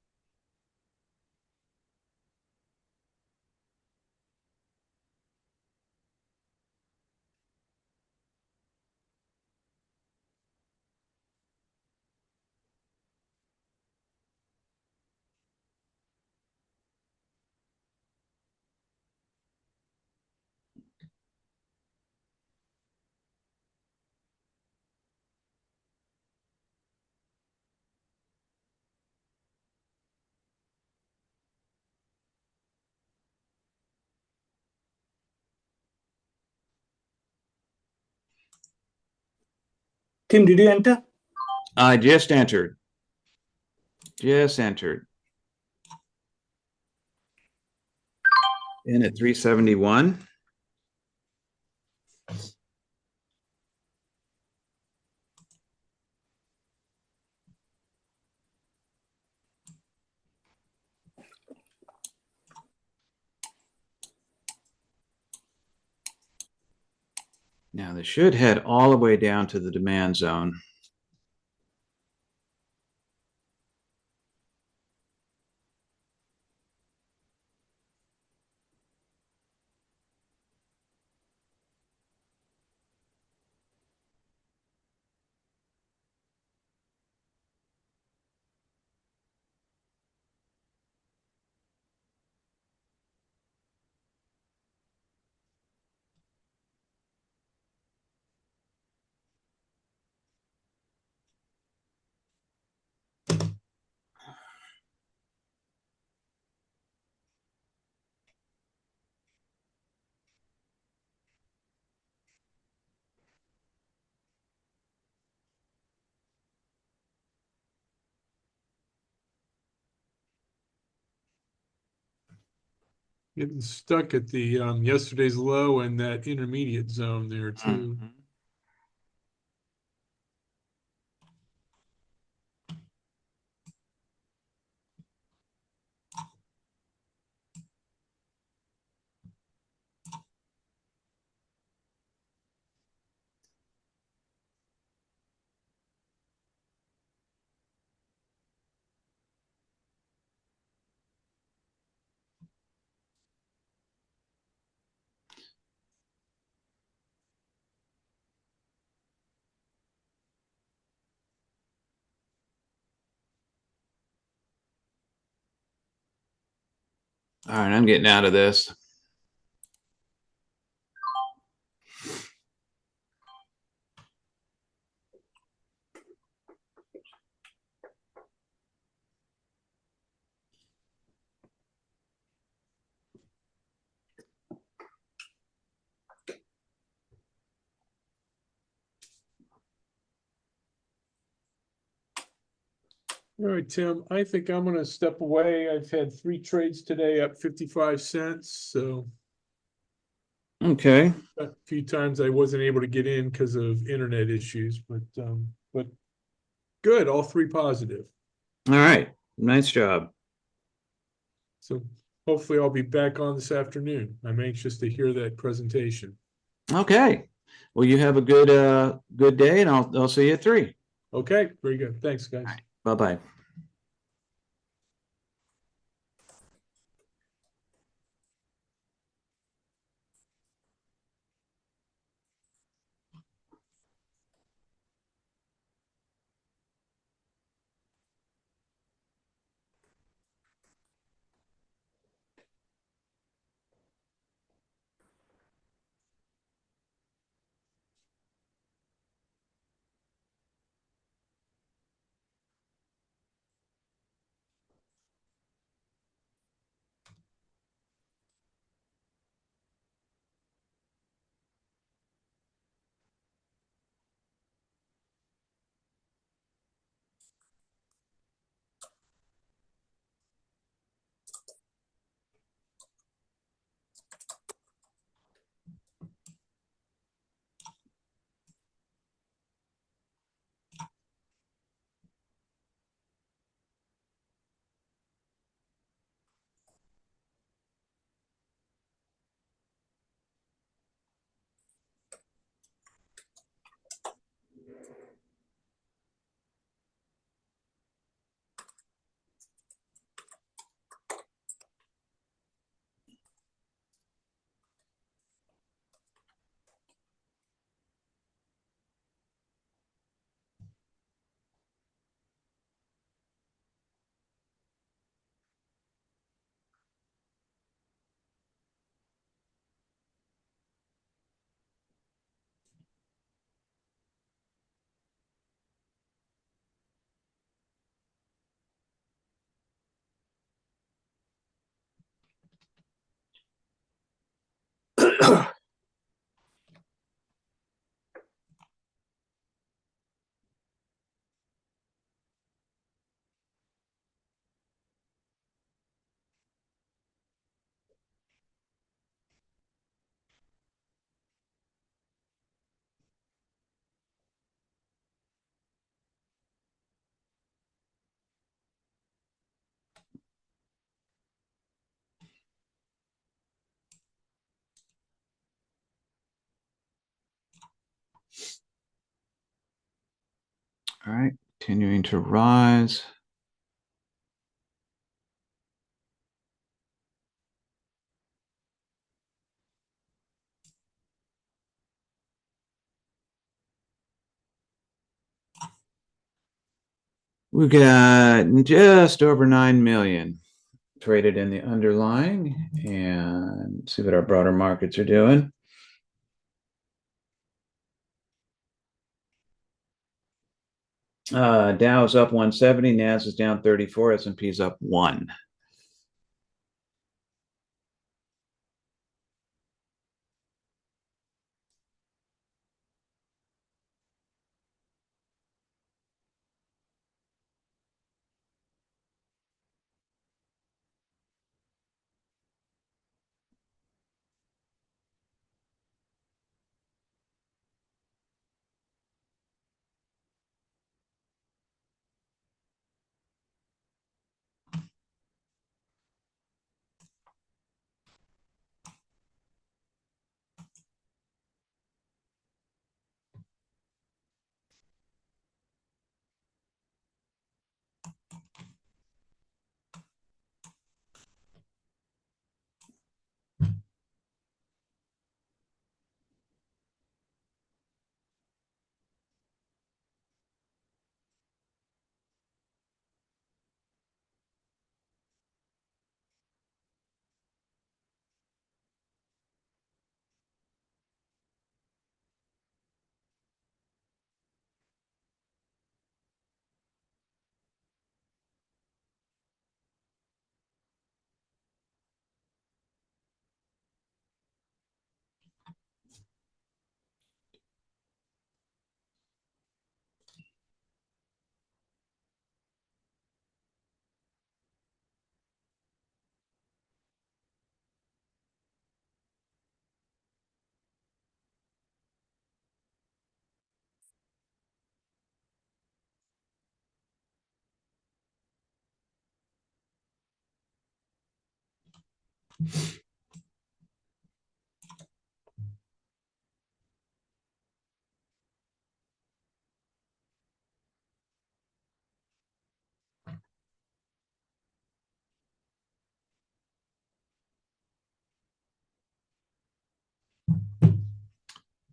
Tim, did you enter? I just entered. Just entered. In at 371. Now this should head all the way down to the demand zone. Getting stuck at the yesterday's low and that intermediate zone there too. Mhm. All right, I'm getting out of this. All right, Tim, I think I'm gonna step away. I've had 3 trades today up 55 cents, so Okay. a few times I wasn't able to get in because of internet issues, but good, all 3 positive. All right. Nice job. So hopefully I'll be back on this afternoon. I'm anxious to hear that presentation. Okay. Well, you have a good day, and I'll see you at 3. Okay, very good. Thanks, guys. Bye-bye. All right. Continuing to rise. We got just over 9 million traded in the underlying, and see what our broader markets are doing. Dow's up 170, Nas is down 34, S&P's up 1.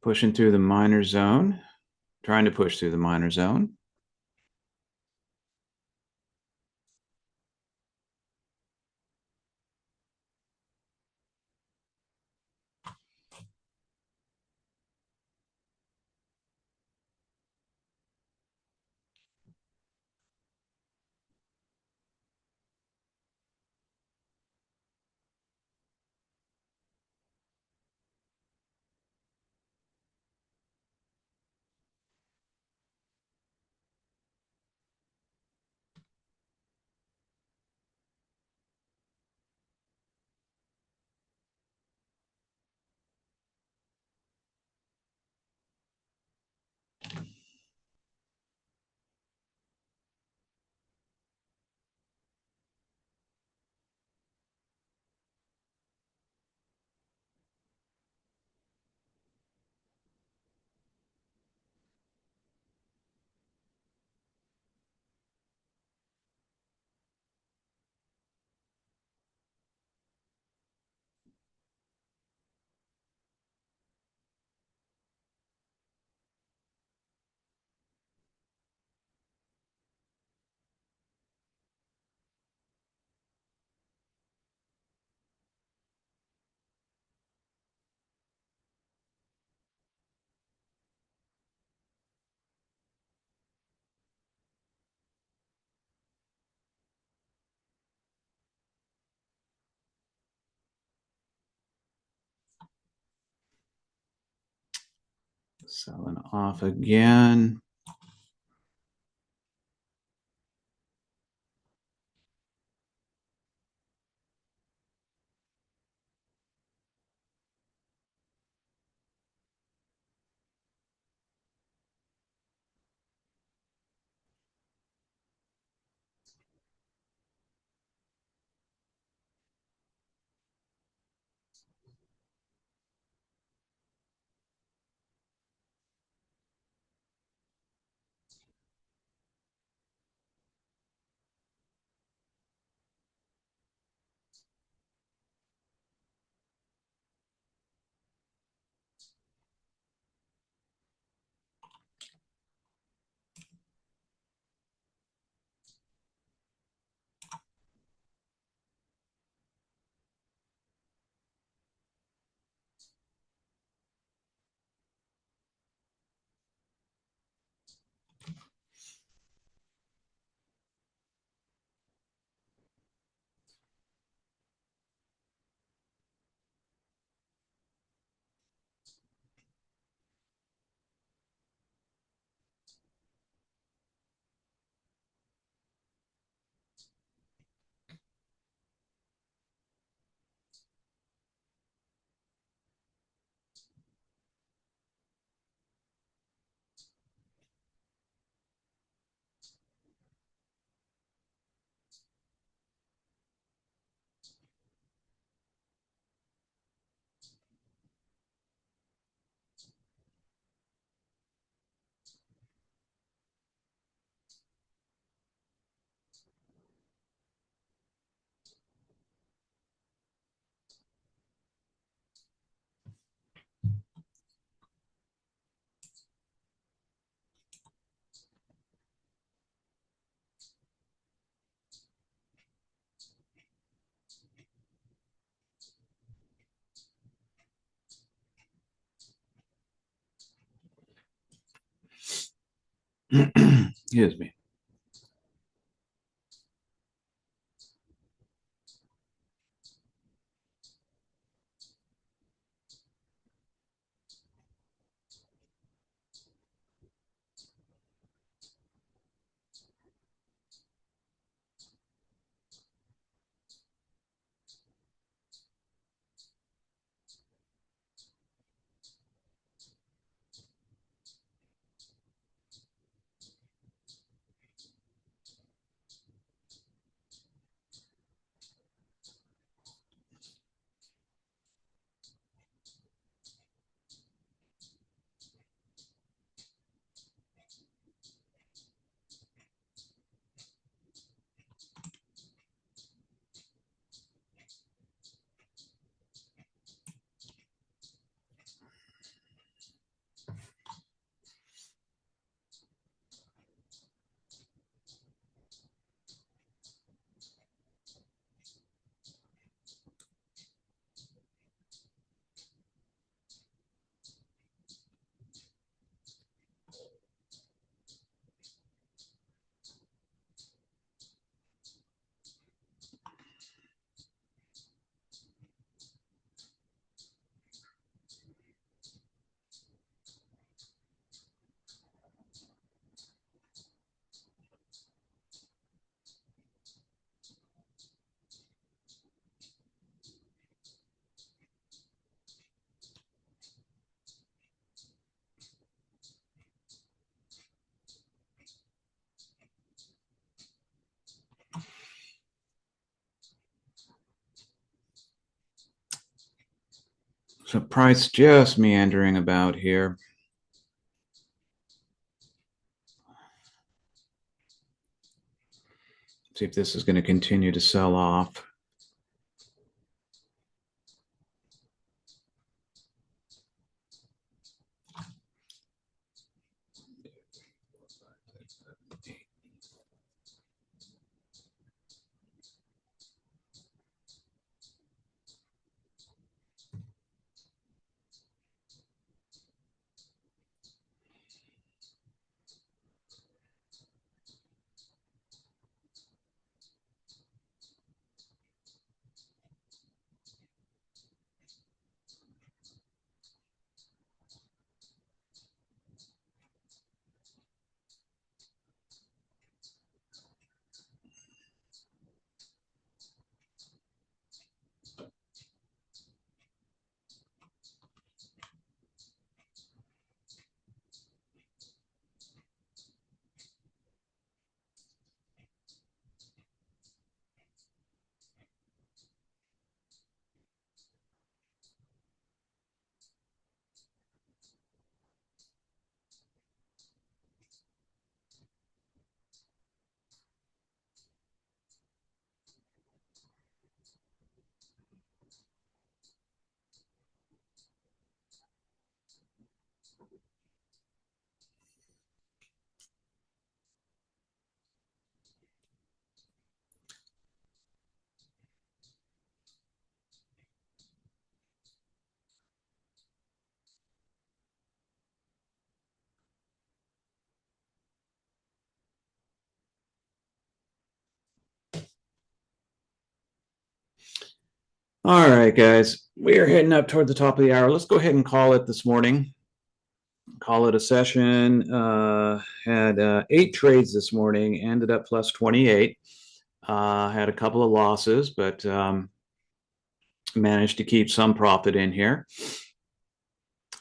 Pushing through the minor zone, trying to push through the minor zone. Selling off again. Excuse me. So price just meandering about here. See if this is going to continue to sell off. All right, guys, we are heading up toward the top of the hour. Let's go ahead and call it this morning. Call it a session. Had 8 trades this morning, ended up plus 28. Had a couple of losses, but managed to keep some profit in here.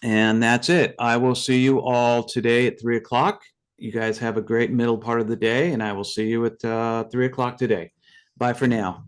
And that's it. I will see you all today at 3 o'clock. You guys have a great middle part of the day, and I will see you at 3 o'clock today. Bye for now.